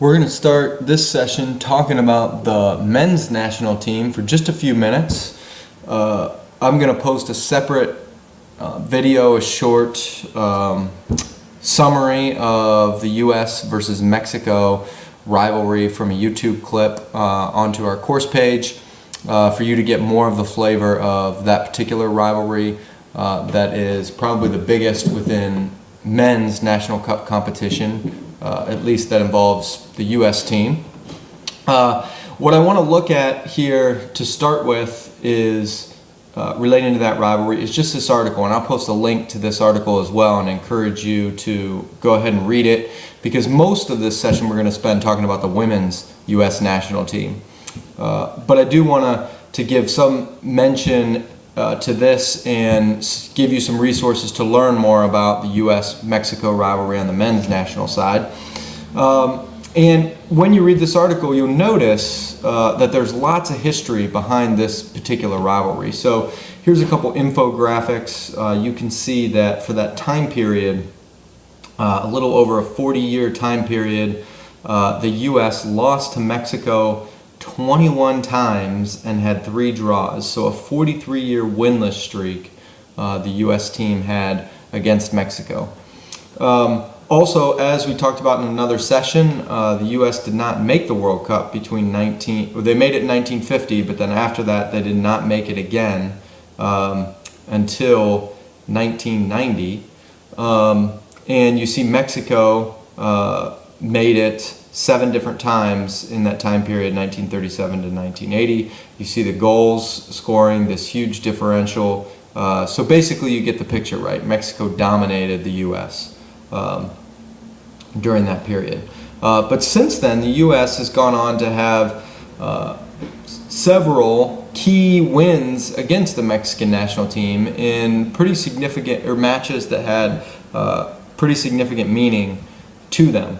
We're going to start this session talking about the men's national team for just a few minutes. I'm going to post a separate video, a short summary of the U.S. versus Mexico rivalry from a YouTube clip onto our course page for you to get more of the flavor of that particular rivalry that is probably the biggest within men's National Cup competition, at least that involves the U.S. team. What I want to look at here to start with is relating to that rivalry is just this article, and I'll post a link to this article as well and encourage you to go ahead and read it, because most of this session we're going to spend talking about the women's U.S. national team. But I do want to give some mention to this and give you some resources to learn more about the U.S.-Mexico rivalry on the men's national side. And when you read this article, you'll notice that there's lots of history behind this particular rivalry. So here's a couple infographics. You can see that for that time period, a little over a 40-year time period, the U.S. lost to Mexico 21 times and had 3 draws. So a 43-year winless streak the U.S. team had against Mexico. Also, as we talked about in another session, the U.S. did not make the World Cup between they made it in 1950, but then after that they did not make it again until 1990. And you see Mexico made it 7 different times in that time period, 1937 to 1980. You see the goals scoring, this huge differential. So basically you get the picture, right? Mexico dominated the U.S. During that period. But since then, the U.S. has gone on to have several key wins against the Mexican national team in pretty significant, or matches that had pretty significant meaning to them.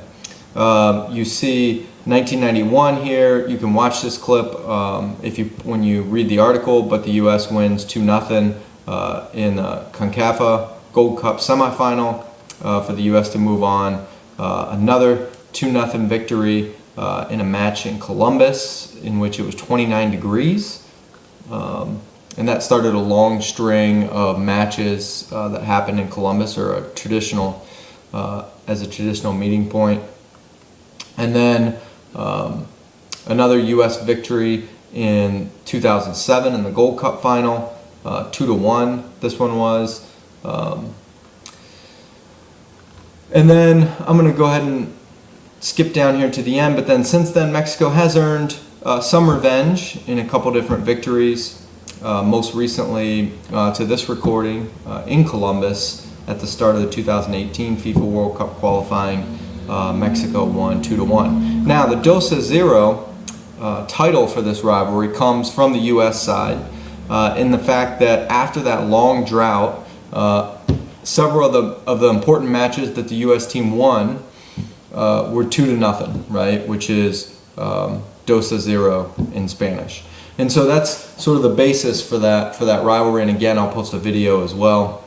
You see 1991 here. You can watch this clip when you read the article, but the U.S. wins 2-0 in the CONCACAF Gold Cup semifinal for the U.S. to move on. Another 2-0 victory in a match in Columbus in which it was 29 degrees. And that started a long string of matches that happened in Columbus, or a traditional, as a traditional meeting point. And then another U.S. victory in 2007 in the Gold Cup final, 2-1 this one was. And then I'm going to go ahead and skip down here to the end, but then since then Mexico has earned some revenge in a couple different victories, most recently to this recording in Columbus at the start of the 2018 FIFA World Cup qualifying. Mexico won 2-1. Now the 2-0 title for this rivalry comes from the U.S. side in the fact that after that long drought, several of the important matches that the U.S. team won were 2-0, right? Which is 2-0 in Spanish. And so that's sort of the basis for that rivalry. And again, I'll post a video as well,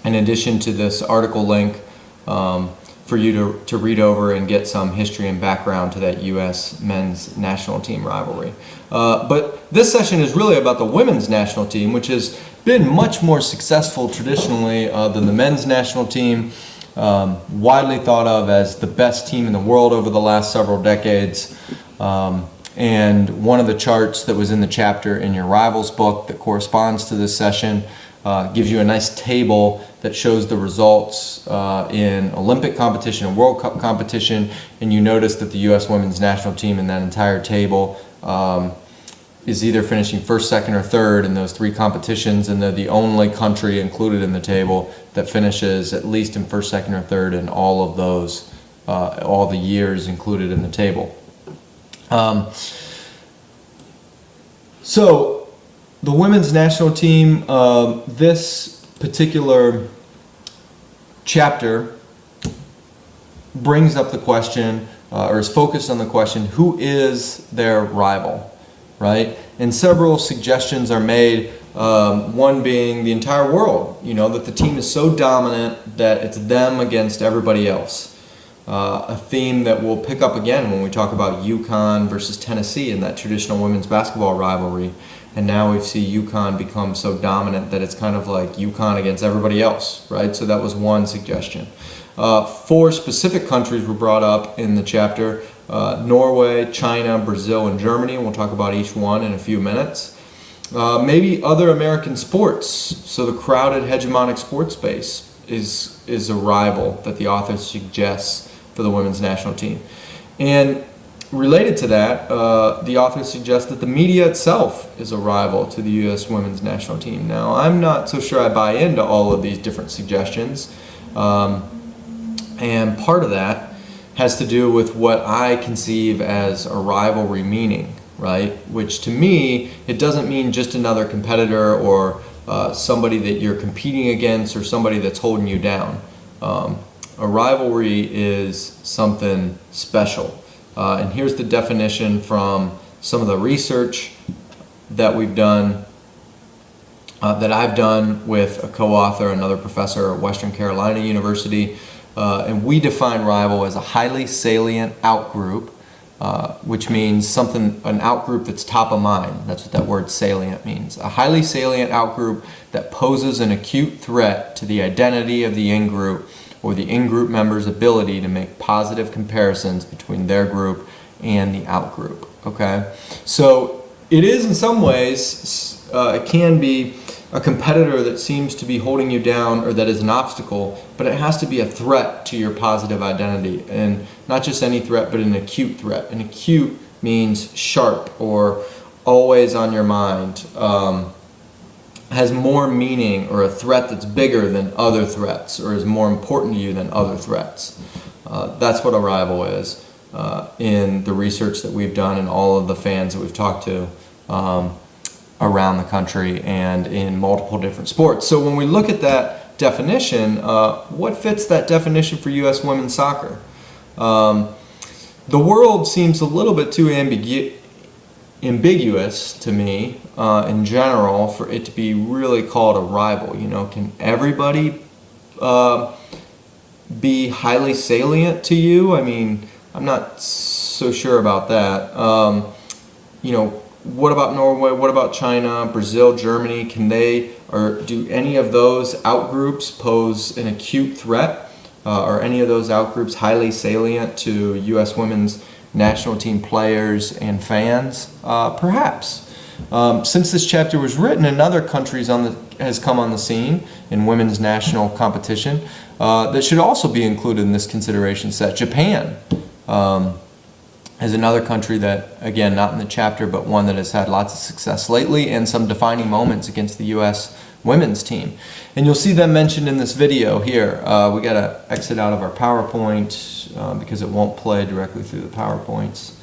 in addition to this article link, for you to read over and get some history and background to that U.S. men's national team rivalry. But this session is really about the women's national team, which has been much more successful traditionally than the men's national team, widely thought of as the best team in the world over the last several decades. And one of the charts that was in the chapter in your Rivals book that corresponds to this session gives you a nice table that shows the results in Olympic competition and World Cup competition, and you notice that the U.S. women's national team in that entire table is either finishing first, second, or third in those 3 competitions, and they're the only country included in the table that finishes at least in first, second, or third in all of those, all the years included in the table. So the women's national team, this particular chapter brings up the question, or is focused on the question, who is their rival, right? And several suggestions are made, one being the entire world, that the team is so dominant that it's them against everybody else. a theme that we'll pick up again when we talk about UConn versus Tennessee in that traditional women's basketball rivalry. And now we see UConn become so dominant that it's kind of like UConn against everybody else, right? So that was one suggestion. 4 specific countries were brought up in the chapter: Norway, China, Brazil, and Germany. We'll talk about each one in a few minutes. Maybe other American sports. So the crowded hegemonic sports space is a rival that the author suggests for the women's national team. And related to that, the author suggests that the media itself is a rival to the U.S. women's national team. Now, I'm not so sure I buy into all of these different suggestions. And part of that has to do with what I conceive as a rivalry meaning, right? Which to me, it doesn't mean just another competitor or somebody that you're competing against or somebody that's holding you down. A rivalry is something special. And here's the definition from some of the research that we've done, that I've done with a co-author, another professor at Western Carolina University. And we define rival as a highly salient outgroup, which means something, an outgroup that's top of mind. That's what that word salient means. A highly salient outgroup that poses an acute threat to the identity of the in-group or the in-group member's ability to make positive comparisons between their group and the outgroup. Okay? So it is in some ways, it can be a competitor that seems to be holding you down or that is an obstacle, but it has to be a threat to your positive identity. And not just any threat, but an acute threat. An acute means sharp or always on your mind. Has more meaning, or a threat that's bigger than other threats, or is more important to you than other threats. That's what a rival is in the research that we've done and all of the fans that we've talked to around the country and in multiple different sports. So when we look at that definition, what fits that definition for U.S. women's soccer? The world seems a little bit too ambiguous to me in general for it to be really called a rival. You know, can everybody be highly salient to you? I mean, I'm not so sure about that. You know, what about Norway? What about China, Brazil, Germany? Can they, or do any of those outgroups pose an acute threat? Are any of those outgroups highly salient to U.S. women's national team players and fans? Perhaps. Since this chapter was written, another country has come on the scene in women's national competition that should also be included in this consideration set. Japan is another country that, again, not in the chapter, but one that has had lots of success lately and some defining moments against the U.S. women's team. And you'll see them mentioned in this video here. We got to exit out of our PowerPoint because it won't play directly through the PowerPoints.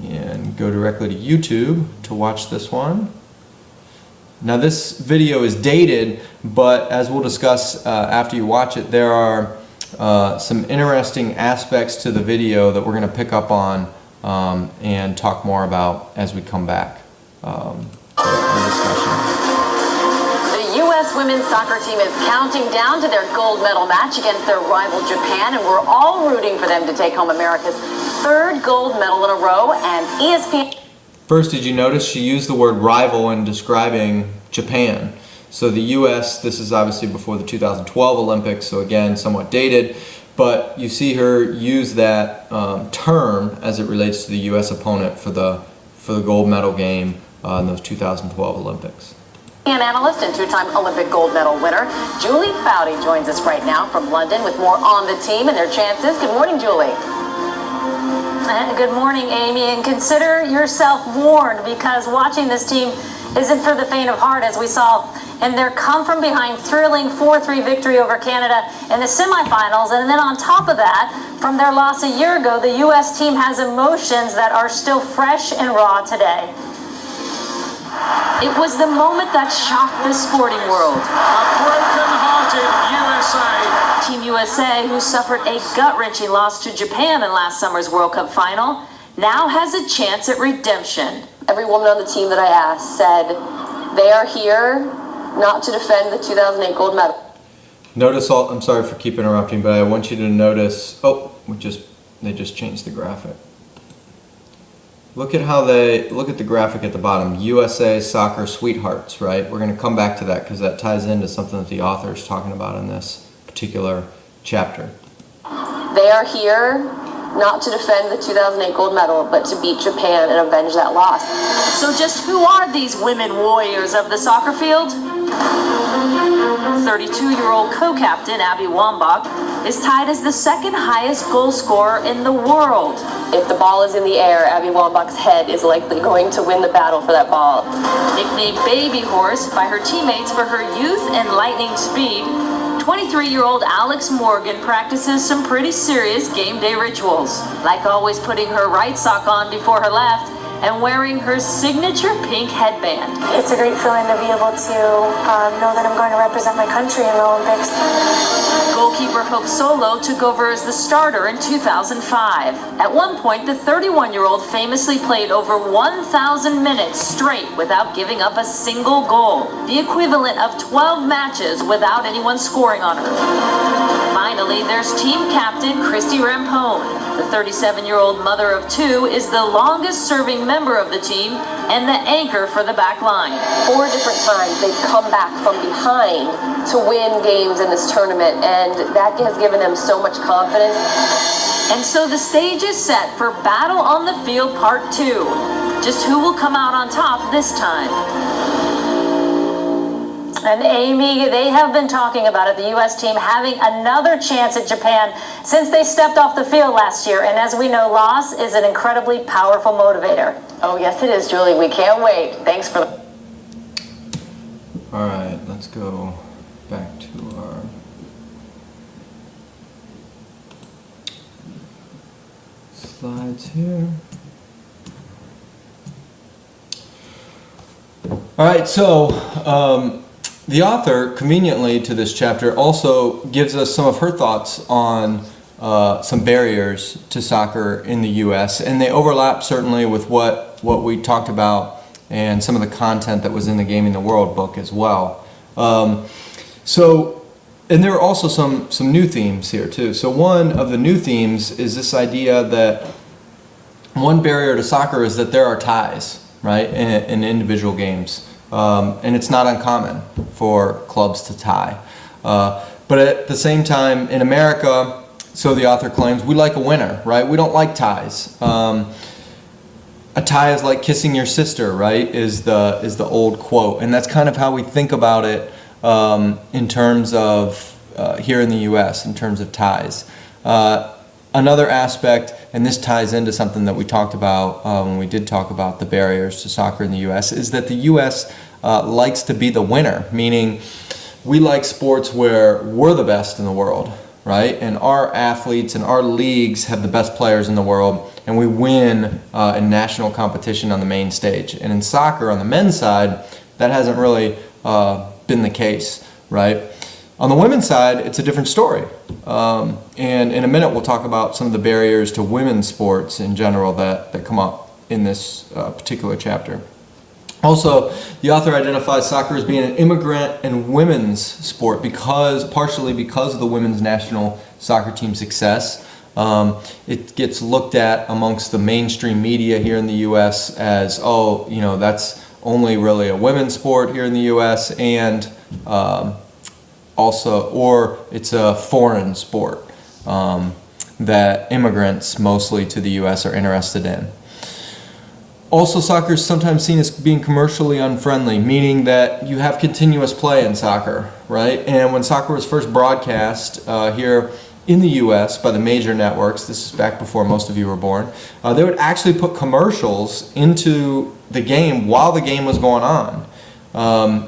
And go directly to YouTube to watch this one. Now this video is dated, but as we'll discuss after you watch it, there are some interesting aspects to the video that we're going to pick up on and talk more about as we come back to the discussion. The U.S. women's soccer team is counting down to their gold medal match against their rival Japan, and we're all rooting for them to take home America's 3rd gold medal in a row. And ESPN... First, did you notice she used the word rival in describing Japan? So the U.S., this is obviously before the 2012 Olympics, so again, somewhat dated, but you see her use that term as it relates to the U.S. opponent for the gold medal game in those 2012 Olympics. An analyst and 2-time Olympic gold medal winner, Julie Foudy, joins us right now from London with more on the team and their chances. Good morning, Julie. Good morning, Amy, and consider yourself warned, because watching this team isn't for the faint of heart, as we saw in their come-from-behind thrilling 4-3 victory over Canada in the semifinals. And then on top of that, from their loss a year ago, the U.S. team has emotions that are still fresh and raw today. It was the moment that shocked the sporting world. A broken-hearted USA. Team USA, who suffered a gut-wrenching loss to Japan in last summer's World Cup final, now has a chance at redemption. Every woman on the team that I asked said they are here not to defend the 2008 gold medal. Notice all. I'm sorry for keep interrupting, but I want you to notice. Oh, they just changed the graphic. Look at the graphic at the bottom. USA Soccer Sweethearts, right? We're going to come back to that because that ties into something that the author is talking about in this particular chapter. They are here not to defend the 2008 gold medal, but to beat Japan and avenge that loss. So just who are these women warriors of the soccer field? 32-year-old co-captain Abby Wambach is tied as the second highest goal scorer in the world. If the ball is in the air, Abby Wambach's head is likely going to win the battle for that ball. Nicknamed Baby Horse by her teammates for her youth and lightning speed, 23-year-old Alex Morgan practices some pretty serious game day rituals, like always putting her right sock on before her left and wearing her signature pink headband. It's a great feeling to be able to know that I'm going to represent my country in the Olympics. Goalkeeper Hope Solo took over as the starter in 2005. At one point, the 31-year-old famously played over 1,000 minutes straight without giving up a single goal, the equivalent of 12 matches without anyone scoring on her. Finally, there's team captain Christy Rampone. The 37-year-old mother of two is the longest-serving member of the team and the anchor for the back line. 4 different times they've come back from behind to win games in this tournament, and that has given them so much confidence. And so the stage is set for Battle on the Field Part 2. Just who will come out on top this time? And Amy, they have been talking about it, the U.S. team having another chance at Japan since they stepped off the field last year. And as we know, loss is an incredibly powerful motivator. Oh, yes, it is, Julie. We can't wait. Thanks for... All right, let's go back to our slides here. All right, so the author, conveniently to this chapter, also gives us some of her thoughts on some barriers to soccer in the U.S., and they overlap certainly with what we talked about and some of the content that was in the Gaming the World book as well. And there are also some new themes here too. So one of the new themes is this idea that one barrier to soccer is that there are ties, right, in individual games. And it's not uncommon for clubs to tie. But at the same time, in America, so the author claims, we like a winner, right? We don't like ties. A tie is like kissing your sister, right, is the old quote. And that's kind of how we think about it in terms of here in the U.S., in terms of ties. Another aspect, and this ties into something that we talked about when we did talk about the barriers to soccer in the U.S., is that the U.S. Likes to be the winner, meaning we like sports where we're the best in the world, right? And our athletes and our leagues have the best players in the world, and we win in national competition on the main stage. And in soccer, on the men's side, that hasn't really been the case, right? On the women's side, it's a different story. And in a minute, we'll talk about some of the barriers to women's sports in general that come up in this particular chapter. Also, the author identifies soccer as being an immigrant and women's sport partially because of the women's national soccer team success. It gets looked at amongst the mainstream media here in the U.S. as, oh, you know, that's only really a women's sport here in the U.S. and also, or it's a foreign sport that immigrants mostly to the U.S. are interested in. Also, soccer is sometimes seen as being commercially unfriendly, meaning that you have continuous play in soccer, right? And when soccer was first broadcast here in the U.S. by the major networks, this is back before most of you were born, they would actually put commercials into the game while the game was going on.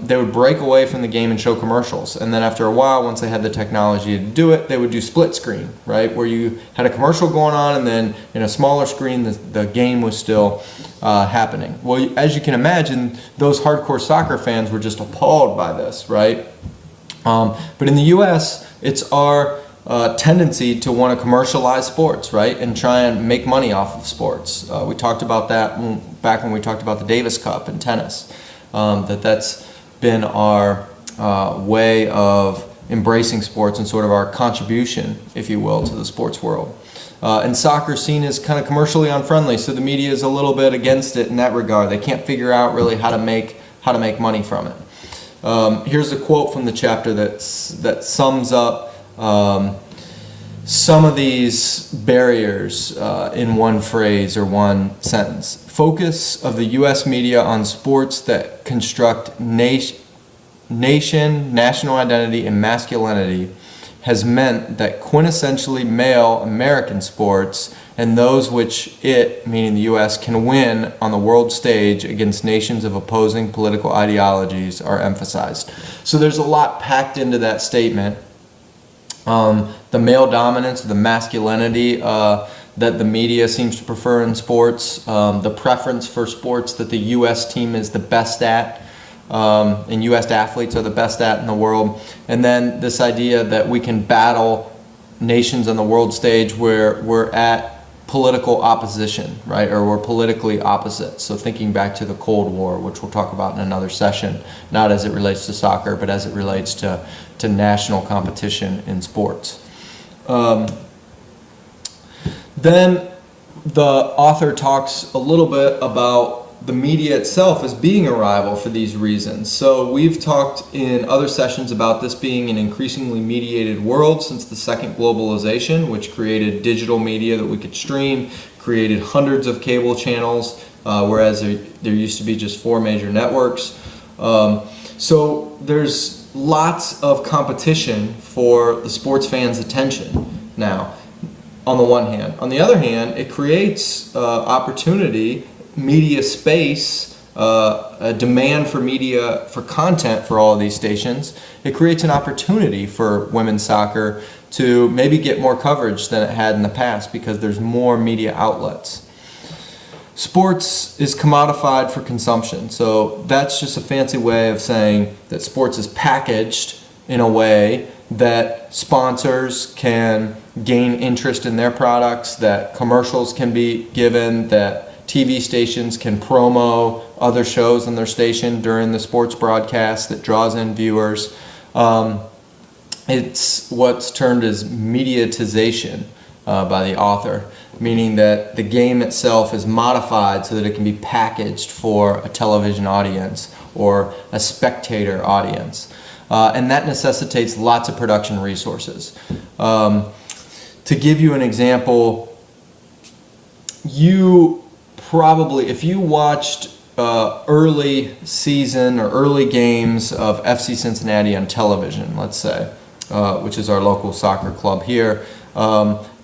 They would break away from the game and show commercials, and then after a while, once they had the technology to do it, they would do split screen, right, where you had a commercial going on and then in a smaller screen the game was still happening. Well, as you can imagine, those hardcore soccer fans were just appalled by this, right? But in the US, it's our tendency to want to commercialize sports, right, and try and make money off of sports. We talked about that back when we talked about the Davis Cup in tennis. That's been our way of embracing sports and sort of our contribution, if you will, to the sports world. And soccer is seen as kind of commercially unfriendly, so the media is a little bit against it in that regard. They can't figure out really how to make money from it. Here's a quote from the chapter that sums up some of these barriers in one phrase or one sentence. Focus of the U.S. media on sports that construct nation, national identity, and masculinity has meant that quintessentially male American sports and those which it, meaning the U.S., can win on the world stage against nations of opposing political ideologies are emphasized. So there's a lot packed into that statement. The male dominance, the masculinity that the media seems to prefer in sports, the preference for sports that the U.S. team is the best at, and U.S. athletes are the best at in the world, and then this idea that we can battle nations on the world stage where we're at political opposition, right, or we're politically opposite. So thinking back to the Cold War, which we'll talk about in another session, not as it relates to soccer, but as it relates to national competition in sports. Then the author talks a little bit about the media itself as being a rival for these reasons. So we've talked in other sessions about this being an increasingly mediated world since the second globalization, which created digital media that we could stream, created hundreds of cable channels, whereas there used to be just 4 major networks. So there's lots of competition for the sports fans' attention now, on the one hand. On the other hand, it creates opportunity, media space, a demand for media, for content for all of these stations. It creates an opportunity for women's soccer to maybe get more coverage than it had in the past because there's more media outlets. Sports is commodified for consumption, so that's just a fancy way of saying that sports is packaged in a way that sponsors can gain interest in their products, that commercials can be given, that TV stations can promo other shows on their station during the sports broadcast that draws in viewers. It's what's termed as mediatization by the author, meaning that the game itself is modified so that it can be packaged for a television audience or a spectator audience. And that necessitates lots of production resources. To give you an example, you probably, if you watched early season or early games of FC Cincinnati on television, let's say, which is our local soccer club here,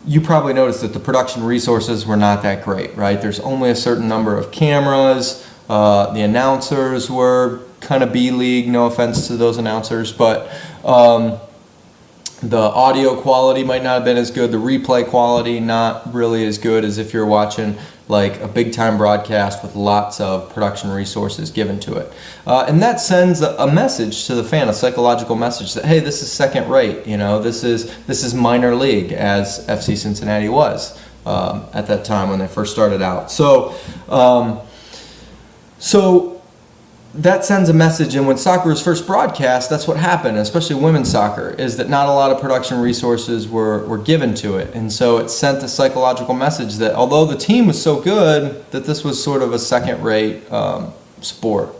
you probably noticed that the production resources were not that great, right? There's only a certain number of cameras. The announcers were kind of B-league, no offense to those announcers, but the audio quality might not have been as good. The replay quality not really as good as if you're watching like a big time broadcast with lots of production resources given to it. And that sends a message to the fan, a psychological message that, hey, this is second rate, you know, this is minor league, as FC Cincinnati was at that time when they first started out. So that sends a message, and when soccer was first broadcast, that's what happened, especially women's soccer, is that not a lot of production resources were given to it. And so it sent a psychological message that although the team was so good, that this was sort of a second-rate sport.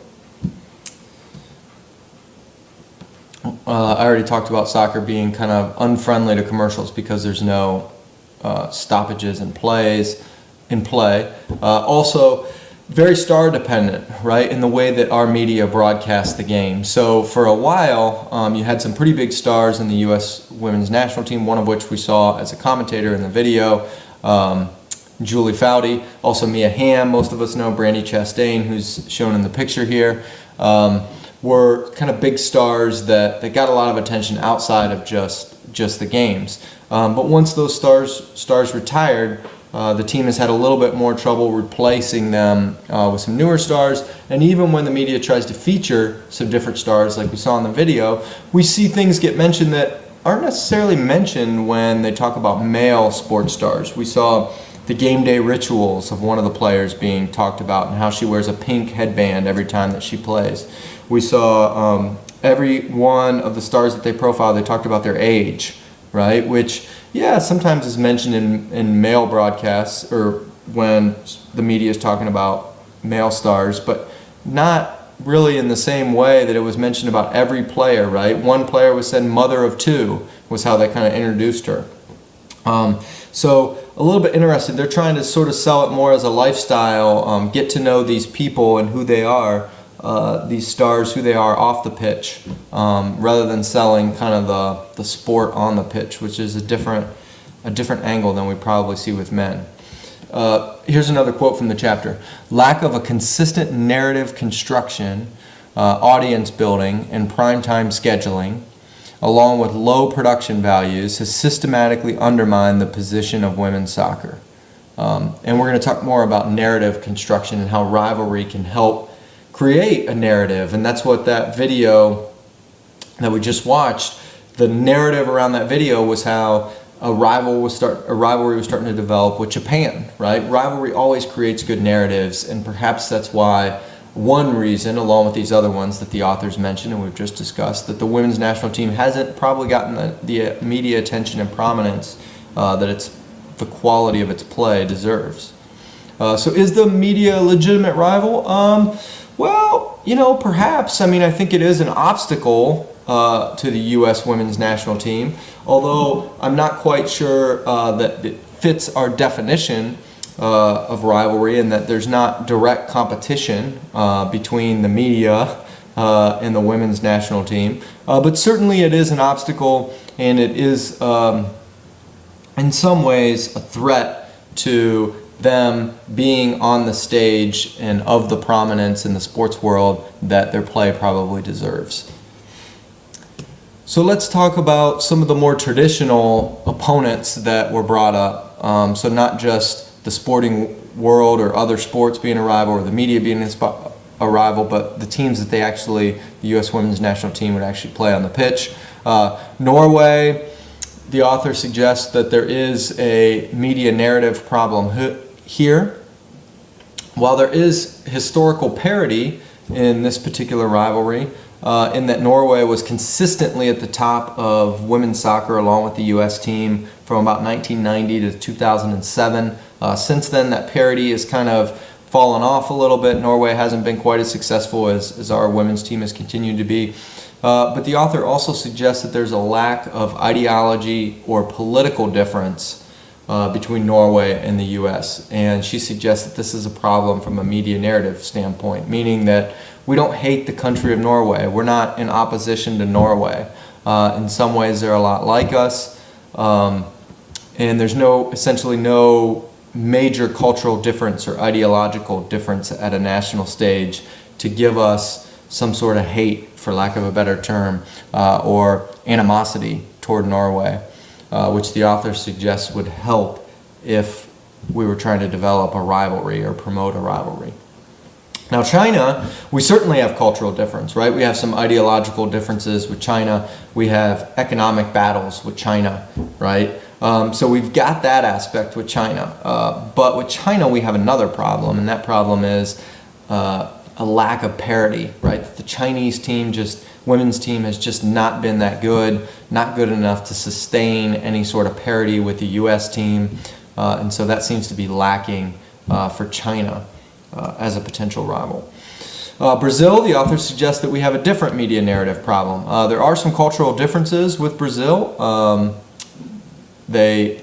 I already talked about soccer being kind of unfriendly to commercials because there's no stoppages and plays in play. Also, very star dependent, right, in the way that our media broadcast the game. So for a while, you had some pretty big stars in the U.S. women's national team, one of which we saw as a commentator in the video, Julie Foudy, also Mia Hamm. Most of us know Brandi Chastain, who's shown in the picture here, were kind of big stars that got a lot of attention outside of just the games. But once those stars retired, the team has had a little bit more trouble replacing them with some newer stars, and even when the media tries to feature some different stars like we saw in the video, we see things get mentioned that aren't necessarily mentioned when they talk about male sports stars. We saw the game day rituals of one of the players being talked about and how she wears a pink headband every time that she plays. We saw every one of the stars that they profiled, they talked about their age, right? Which, yeah, sometimes is mentioned in male broadcasts or when the media is talking about male stars, but not really in the same way that it was mentioned about every player, right? One player was said mother of two, was how they kind of introduced her. So a little bit interested. They're trying to sort of sell it more as a lifestyle, get to know these people and who they are, these stars, who they are off the pitch, rather than selling kind of the sport on the pitch, which is a different angle than we probably see with men. Here's another quote from the chapter. Lack of a consistent narrative construction, audience building, and primetime scheduling, along with low production values, has systematically undermined the position of women's soccer. And we're going to talk more about narrative construction and how rivalry can help create a narrative. And that's what that video that we just watched, the narrative around that video was how a rivalry was starting to develop with Japan, right? Rivalry always creates good narratives, and perhaps that's why one reason, along with these other ones that the authors mentioned and we've just discussed, that the women's national team hasn't probably gotten the media attention and prominence that the quality of its play deserves. So is the media a legitimate rival? Well, perhaps. I mean, I think it is an obstacle to the U.S. women's national team, although I'm not quite sure that it fits our definition of rivalry, and that there's not direct competition between the media and the women's national team. But certainly it is an obstacle, and it is in some ways a threat to them being on the stage and of the prominence in the sports world that their play probably deserves. So let's talk about some of the more traditional opponents that were brought up. So not just the sporting world or other sports being a rival or the media being a rival, but the teams that the U.S. women's national team would actually play on the pitch. Norway, the author suggests that there is a media narrative problem here. While there is historical parity in this particular rivalry, in that Norway was consistently at the top of women's soccer along with the U.S. team from about 1990 to 2007. Since then, that parity has kind of fallen off a little bit. Norway hasn't been quite as successful as our women's team has continued to be. But the author also suggests that there's a lack of ideology or political difference between Norway and the U.S. And she suggests that this is a problem from a media narrative standpoint, meaning that we don't hate the country of Norway. We're not in opposition to Norway. In some ways, they're a lot like us. And there's essentially no major cultural difference or ideological difference at a national stage to give us some sort of hate, for lack of a better term, or animosity toward Norway, which the author suggests would help if we were trying to develop a rivalry or promote a rivalry. Now China, we certainly have cultural difference, right? We have some ideological differences with China. We have economic battles with China, right? So we've got that aspect with China. But with China, we have another problem, and that problem is a lack of parity, right? The Chinese team, women's team, has just not been that good, not good enough to sustain any sort of parity with the U.S. team. And so that seems to be lacking for China as a potential rival. Brazil, the author suggests that we have a different media narrative problem. There are some cultural differences with Brazil. They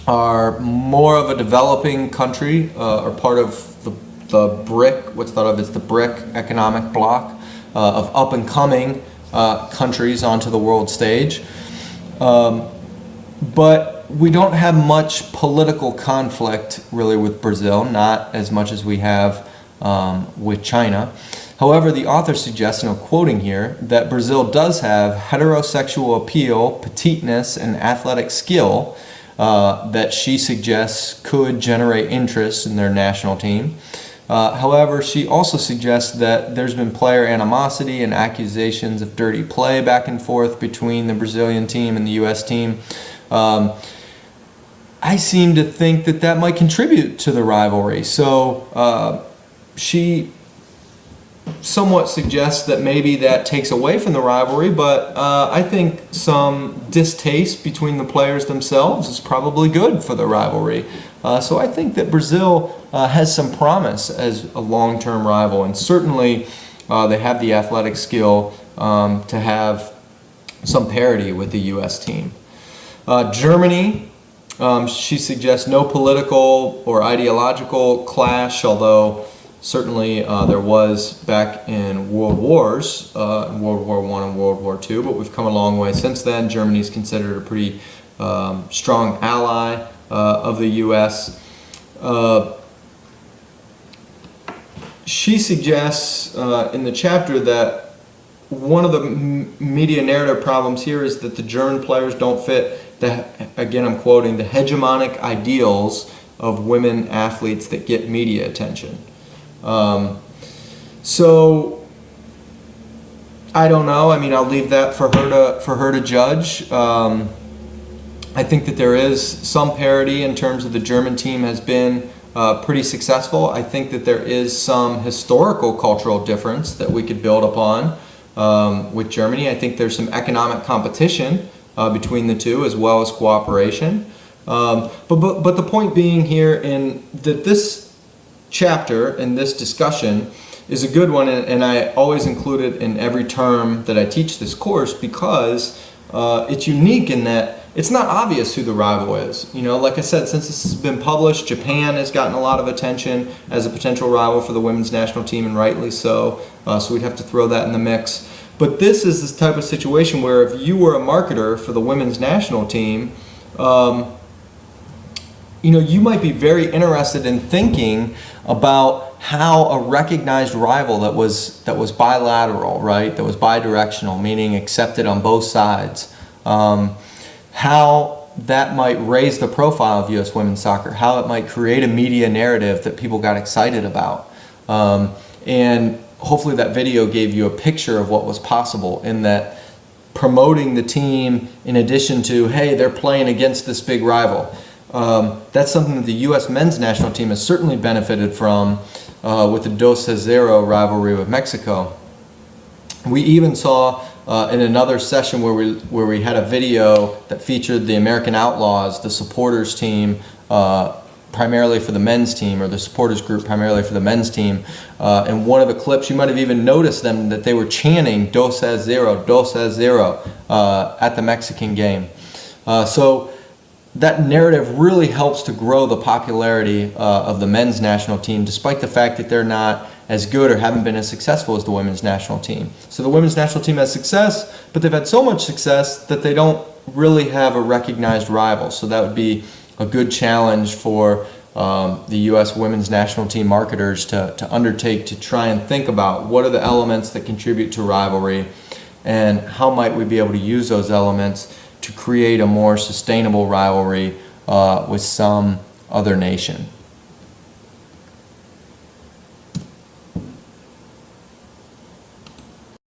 are more of a developing country, or part of the BRIC, what's thought of as the BRIC economic bloc, of up-and-coming countries onto the world stage. But we don't have much political conflict really with Brazil, not as much as we have with China. However, the author suggests, and I'm quoting here, that Brazil does have heterosexual appeal, petiteness, and athletic skill that she suggests could generate interest in their national team. However, she also suggests that there's been player animosity and accusations of dirty play back and forth between the Brazilian team and the U.S. team. I seem to think that might contribute to the rivalry. So she somewhat suggests that maybe that takes away from the rivalry, but I think some distaste between the players themselves is probably good for the rivalry. So I think that Brazil has some promise as a long-term rival, and certainly they have the athletic skill to have some parity with the U.S. team. Germany, she suggests no political or ideological clash, although certainly there was back in World Wars, in World War I and World War II, but we've come a long way since then. Germany is considered a pretty strong ally of the U.S. She suggests in the chapter that one of the media narrative problems here is that the German players don't fit again I'm quoting, the hegemonic ideals of women athletes that get media attention. So I don't know. I mean, I'll leave that for her to judge. I think that there is some parity in terms of the German team has been pretty successful. I think that there is some historical cultural difference that we could build upon with Germany. I think there's some economic competition between the two as well as cooperation. But the point being here in that this chapter and this discussion is a good one, and I always include it in every term that I teach this course because it's unique in that it's not obvious who the rival is. You know, like I said, since this has been published, Japan has gotten a lot of attention as a potential rival for the women's national team, and rightly so. So we'd have to throw that in the mix. But this is this type of situation where if you were a marketer for the women's national team, you know, you might be very interested in thinking about how a recognized rival that was bilateral, right, that was bidirectional, meaning accepted on both sides, how that might raise the profile of U.S. women's soccer, how it might create a media narrative that people got excited about. And hopefully that video gave you a picture of what was possible in that promoting the team in addition to, hey, they're playing against this big rival. That's something that the U.S. men's national team has certainly benefited from with the 2-0 rivalry with Mexico. We even saw in another session where we had a video that featured the American Outlaws, the supporters team, primarily for the men's team, or the supporters group primarily for the men's team. In one of the clips, you might have even noticed them that they were chanting 2-0, 2-0 at the Mexican game. So that narrative really helps to grow the popularity of the men's national team, despite the fact that they're not as good or haven't been as successful as the women's national team. So the women's national team has success, but they've had so much success that they don't really have a recognized rival. So that would be a good challenge for the U.S. women's national team marketers to undertake to try and think about what are the elements that contribute to rivalry and how might we be able to use those elements to create a more sustainable rivalry with some other nation.